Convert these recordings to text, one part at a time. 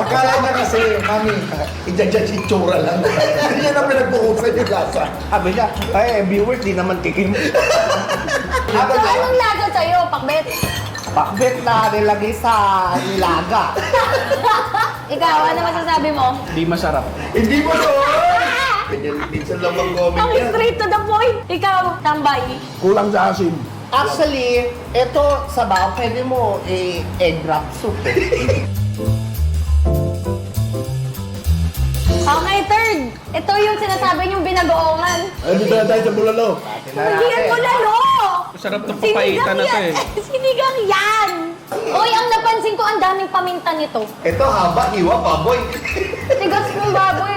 Akala niya kasi, mami, i-judge itsura lang. Hindi niya na pinagpukusan yung lasa. Sabi niya, ay, viewers, di naman tikim. So, anong lasa sa'yo, pakbet? Pakbet na nilagay sa nilaga. Ikaw, ano masasabi mo? Di masarap. Hindi mo to! Minsan lang mag-comment Ang yan. straight to the point. Ikaw, tambay. Kulang sa asin. Actually, ito sabaw, pwede mo egg wrap soup. Okay, third. Ito yung sinasabi niyong binagoongan. Ay, di ba tayo sa bulalo? Hindi yan mo lalo! Masarap to papaitan na to eh. Sinigang yan! Uy, ang napansin ko, ang daming paminta nito. Ito haba, hiwa, baboy. Tigas ng baboy.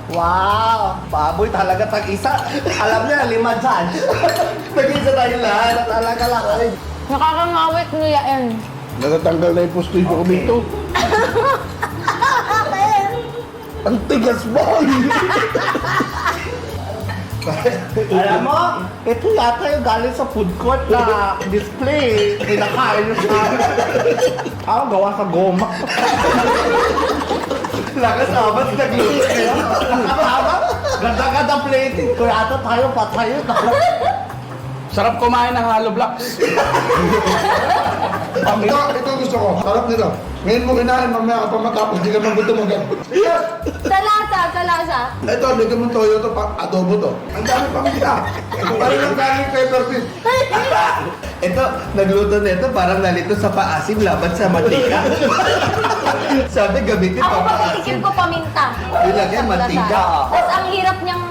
Wow! Baboy talaga tag-isa. Alam niya, 5 dyan. Nag-isa tayo lahat. Talaga lang. Ay, Nakakangawit niya yan. Natatanggal na yung postisyo ko dito. Ang tigas boy! alam mo, ito yata yung galing sa food court na display. Pinakain yung sa akin. Ako, gawa sa goma. Lakas abat, nag-luto kayo. Tama? Ganda-ganda plating. Kung yata tayo, patayo. Sarap kumain ng hollow blocks. Ito gusto ko. Sarap nito. Ngayon mo kinain, mamaya ka pa matapos, di ka magutom agad. Yes! Sa lasa. Ito, hindi mo toyo to, adobo to. Ang dami pang kita. Ito pa rin ang galing pepper fish. Ito, nagluto na ito, parang nalito sa paasim laban sa mantika. Sabi, gamitin Ako pa pagkatikim ko paminta. Nilagyan mantika. Tapos ang hirap niyang